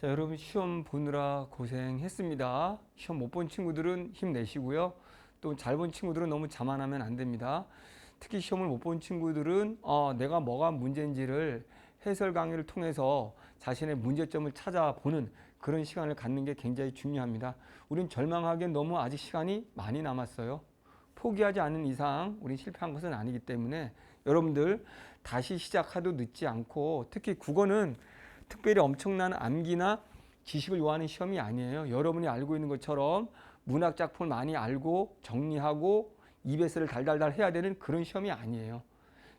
자, 여러분 시험 보느라 고생했습니다. 시험 못 본 친구들은 힘내시고요. 또 잘 본 친구들은 너무 자만하면 안 됩니다. 특히 시험을 못 본 친구들은 내가 뭐가 문제인지를 해설 강의를 통해서 자신의 문제점을 찾아보는 그런 시간을 갖는 게 굉장히 중요합니다. 우린 절망하기엔 너무 아직 시간이 많이 남았어요. 포기하지 않는 이상 우린 실패한 것은 아니기 때문에 여러분들 다시 시작해도 늦지 않고, 특히 국어는 특별히 엄청난 암기나 지식을 요하는 시험이 아니에요. 여러분이 알고 있는 것처럼 문학 작품을 많이 알고 정리하고 EBS를 달달달 해야 되는 그런 시험이 아니에요.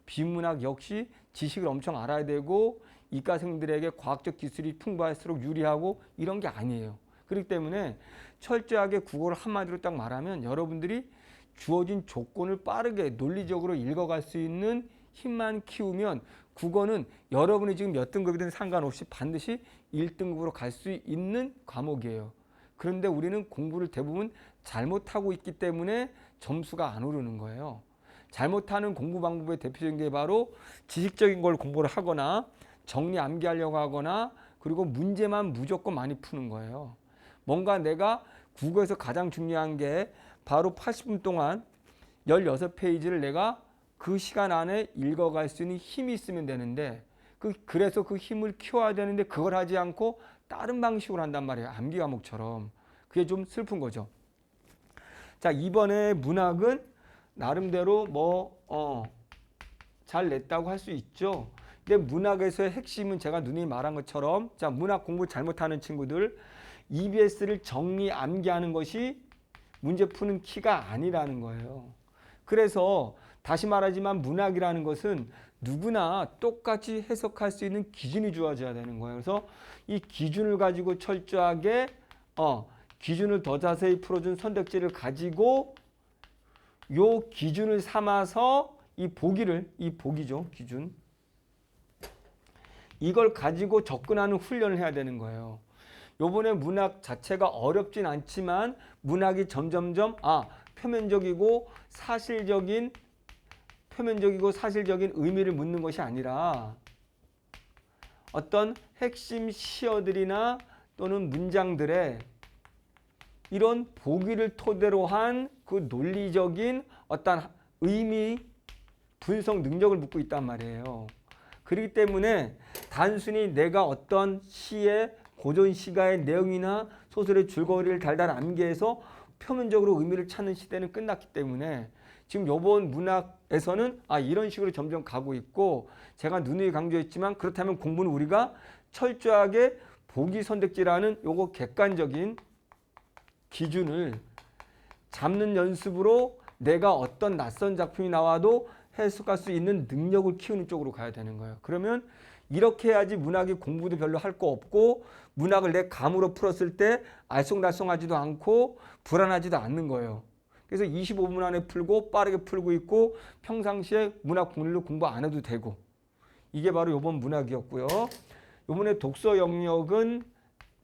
비문학 역시 지식을 엄청 알아야 되고 이과생들에게 과학적 기술이 풍부할수록 유리하고 이런 게 아니에요. 그렇기 때문에 철저하게 국어를 한마디로 딱 말하면 여러분들이 주어진 조건을 빠르게 논리적으로 읽어갈 수 있는 힘만 키우면 국어는 여러분이 지금 몇 등급이든 상관없이 반드시 1등급으로 갈 수 있는 과목이에요. 그런데 우리는 공부를 대부분 잘못하고 있기 때문에 점수가 안 오르는 거예요. 잘못하는 공부 방법의 대표적인 게 바로 지식적인 걸 공부를 하거나 정리 암기하려고 하거나 그리고 문제만 무조건 많이 푸는 거예요. 뭔가 내가 국어에서 가장 중요한 게 바로 80분 동안 16페이지를 내가 그 시간 안에 읽어갈 수 있는 힘이 있으면 되는데 그래서 그 힘을 키워야 되는데 그걸 하지 않고 다른 방식으로 한단 말이에요. 암기 과목처럼. 그게 좀 슬픈 거죠. 자, 이번에 문학은 나름대로 잘 냈다고 할 수 있죠. 근데 문학에서의 핵심은 제가 누누이 말한 것처럼, 자, 문학 공부 잘못하는 친구들 EBS를 정리 암기하는 것이 문제 푸는 키가 아니라는 거예요. 그래서 다시 말하지만 문학이라는 것은 누구나 똑같이 해석할 수 있는 기준이 주어져야 되는 거예요. 그래서 이 기준을 가지고 철저하게 기준을 더 자세히 풀어준 선택지를 가지고 요 기준을 삼아서 이 보기죠, 기준. 이걸 가지고 접근하는 훈련을 해야 되는 거예요. 요번에 문학 자체가 어렵진 않지만 문학이 점점점 표면적이고 사실적인 의미를 묻는 것이 아니라 어떤 핵심 시어들이나 또는 문장들의 이런 보기를 토대로 한 그 논리적인 어떤 의미 분석 능력을 묻고 있단 말이에요. 그렇기 때문에 단순히 내가 어떤 시의 고전 시가의 내용이나 소설의 줄거리를 달달 암기해서 표면적으로 의미를 찾는 시대는 끝났기 때문에 지금 요번 문학에서는 이런 식으로 점점 가고 있고, 제가 누누이 강조했지만 그렇다면 공부는 우리가 철저하게 보기 선택지라는 요거 객관적인 기준을 잡는 연습으로 내가 어떤 낯선 작품이 나와도 해석할 수 있는 능력을 키우는 쪽으로 가야 되는 거예요. 그러면 이렇게 해야지 문학이 공부도 별로 할 거 없고 문학을 내 감으로 풀었을 때 알쏭달쏭하지도 않고 불안하지도 않는 거예요. 그래서 25분 안에 풀고 빠르게 풀고 있고 평상시에 문학 국리로 공부 안 해도 되고, 이게 바로 이번 문학이었고요. 이번에 독서 영역은,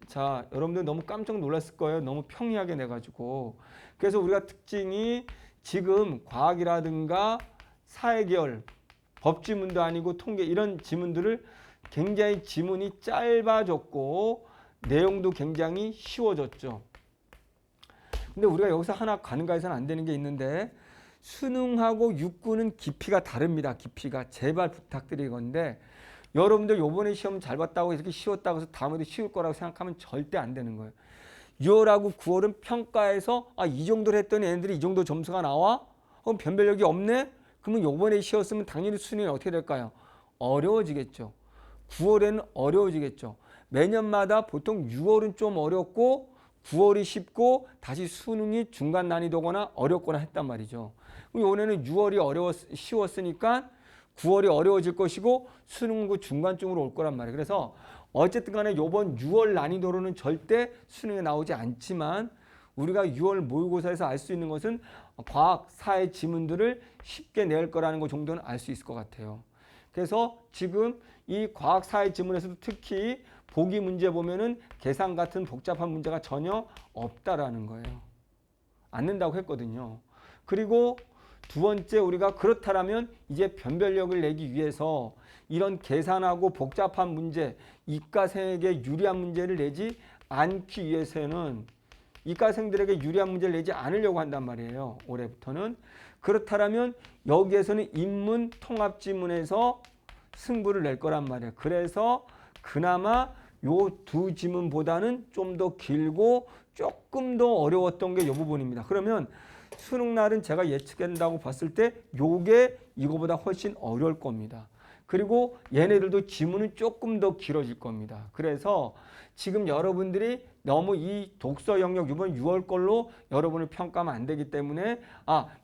자, 여러분들 너무 깜짝 놀랐을 거예요. 너무 평이하게 내가지고. 그래서 우리가 특징이 지금 과학이라든가 사회계열, 법지문도 아니고 통계 이런 지문들을 굉장히 지문이 짧아졌고 내용도 굉장히 쉬워졌죠. 근데 우리가 여기서 하나 가능가해서는 안 되는 게 있는데, 수능하고 육군은 깊이가 다릅니다. 깊이가. 제발 부탁드리건데 여러분들 요번에 시험 잘 봤다고 이렇게 쉬웠다고 해서 다음에도 쉬울 거라고 생각하면 절대 안 되는 거예요. 6월하고 9월은 평가에서 이 정도를 했더니 애들이 이 정도 점수가 나와? 그럼 변별력이 없네? 그러면 요번에 쉬었으면 당연히 수능이 어떻게 될까요? 어려워지겠죠. 9월에는 어려워지겠죠. 매년마다 보통 6월은 좀 어렵고 9월이 쉽고 다시 수능이 중간 난이도거나 어렵거나 했단 말이죠. 그럼 이번에는 6월이 쉬웠으니까 9월이 어려워질 것이고 수능은 중간쯤으로 올 거란 말이에요. 그래서 어쨌든 간에 이번 6월 난이도로는 절대 수능에 나오지 않지만 우리가 6월 모의고사에서 알 수 있는 것은 과학, 사회 지문들을 쉽게 낼 거라는 것 정도는 알 수 있을 것 같아요. 그래서 지금 이 과학, 사회 지문에서도 특히 보기 문제 보면은 계산 같은 복잡한 문제가 전혀 없다라는 거예요. 안 낸다고 했거든요. 그리고 두 번째 우리가 그렇다라면 이제 변별력을 내기 위해서 이런 계산하고 복잡한 문제, 이과생에게 유리한 문제를 내지 않기 위해서는 이과생들에게 유리한 문제를 내지 않으려고 한단 말이에요. 올해부터는. 그렇다면 여기에서는 인문 통합 지문에서 승부를 낼 거란 말이에요. 그래서 그나마 요 두 지문보다는 좀 더 길고 조금 더 어려웠던 게 이 부분입니다. 그러면 수능 날은 제가 예측한다고 봤을 때 요게 이거보다 훨씬 어려울 겁니다. 그리고 얘네들도 지문은 조금 더 길어질 겁니다. 그래서 지금 여러분들이 너무 이 독서 영역 이번 6월 걸로 여러분을 평가하면 안 되기 때문에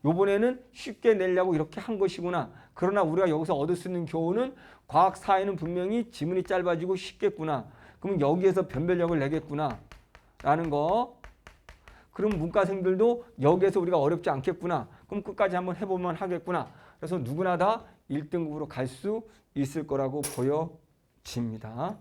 요번에는 쉽게 내려고 이렇게 한 것이구나. 그러나 우리가 여기서 얻을 수 있는 교훈은 과학 사회는 분명히 지문이 짧아지고 쉽겠구나. 그럼 여기에서 변별력을 내겠구나 라는 거. 그럼 문과생들도 여기에서 우리가 어렵지 않겠구나. 그럼 끝까지 한번 해보면 하겠구나. 그래서 누구나 다 1등급으로 갈 수 있을 거라고 보여집니다.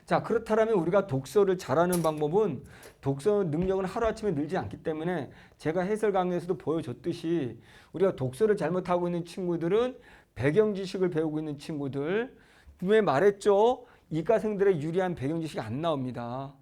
자, 그렇다면 우리가 독서를 잘하는 방법은 독서 능력은 하루아침에 늘지 않기 때문에 제가 해설 강의에서도 보여줬듯이 우리가 독서를 잘못하고 있는 친구들은 배경 지식을 배우고 있는 친구들, 분명히 말했죠. 이과생들의 유리한 배경 지식이 안 나옵니다.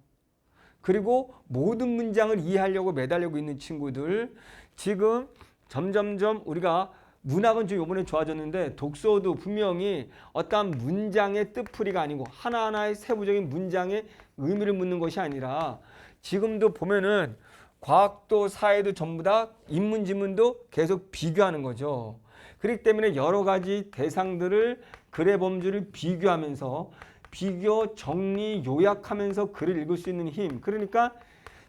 그리고 모든 문장을 이해하려고 매달리고 있는 친구들, 지금 점점점 우리가 문학은 좀 이번에 좋아졌는데 독서도 분명히 어떠한 문장의 뜻풀이가 아니고 하나하나의 세부적인 문장의 의미를 묻는 것이 아니라 지금도 보면은 과학도 사회도 전부 다 인문지문도 계속 비교하는 거죠. 그렇기 때문에 여러 가지 대상들을 글의 범주를 비교하면서 비교, 정리, 요약하면서 글을 읽을 수 있는 힘. 그러니까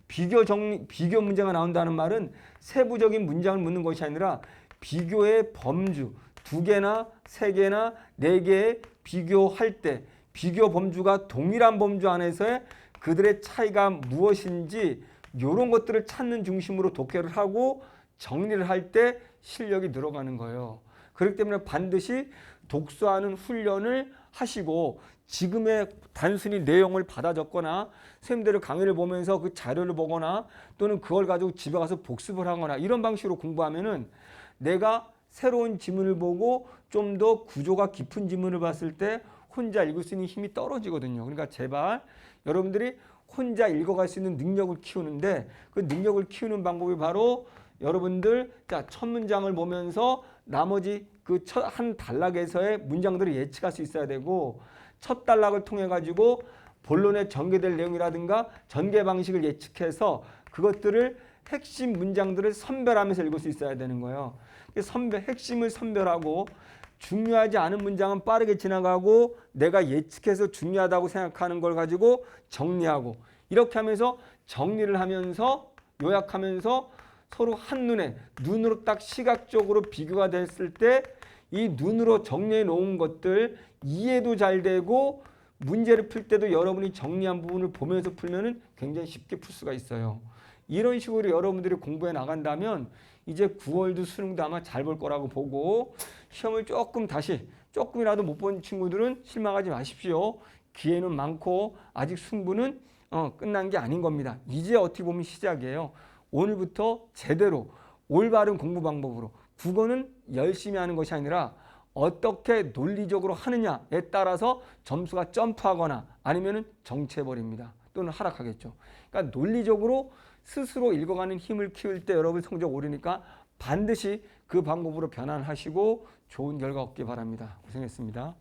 비교 문제가 나온다는 말은 세부적인 문장을 묻는 것이 아니라 비교의 범주, 2개나 3개나 4개의 비교할 때 비교 범주가 동일한 범주 안에서의 그들의 차이가 무엇인지 이런 것들을 찾는 중심으로 독해를 하고 정리를 할 때 실력이 늘어가는 거예요. 그렇기 때문에 반드시 독서하는 훈련을 하시고 지금의 단순히 내용을 받아 적거나 선생님들의 강의를 보면서 그 자료를 보거나 또는 그걸 가지고 집에 가서 복습을 하거나 이런 방식으로 공부하면은 내가 새로운 지문을 보고 좀 더 구조가 깊은 지문을 봤을 때 혼자 읽을 수 있는 힘이 떨어지거든요. 그러니까 제발 여러분들이 혼자 읽어갈 수 있는 능력을 키우는데 그 능력을 키우는 방법이 바로 여러분들 첫 문장을 보면서 나머지 그 한 단락에서의 문장들을 예측할 수 있어야 되고 첫 단락을 통해 가지고 본론에 전개될 내용이라든가 전개 방식을 예측해서 그것들을 핵심 문장들을 선별하면서 읽을 수 있어야 되는 거예요. 핵심을 선별하고 중요하지 않은 문장은 빠르게 지나가고 내가 예측해서 중요하다고 생각하는 걸 가지고 정리하고 이렇게 하면서 정리를 하면서 요약하면서 서로 한눈에 눈으로 딱 시각적으로 비교가 됐을 때 이 눈으로 정리해 놓은 것들 이해도 잘 되고 문제를 풀 때도 여러분이 정리한 부분을 보면서 풀면은 굉장히 쉽게 풀 수가 있어요. 이런 식으로 여러분들이 공부해 나간다면 이제 9월도 수능도 아마 잘 볼 거라고 보고 시험을 조금이라도 못 본 친구들은 실망하지 마십시오. 기회는 많고 아직 승부는 끝난 게 아닌 겁니다. 이제 어떻게 보면 시작이에요. 오늘부터 제대로 올바른 공부 방법으로 국어는 열심히 하는 것이 아니라 어떻게 논리적으로 하느냐에 따라서 점수가 점프하거나 아니면 정체해버립니다. 또는 하락하겠죠. 그러니까 논리적으로 스스로 읽어가는 힘을 키울 때 여러분 성적 오르니까 반드시 그 방법으로 변환하시고 좋은 결과 얻기 바랍니다. 고생했습니다.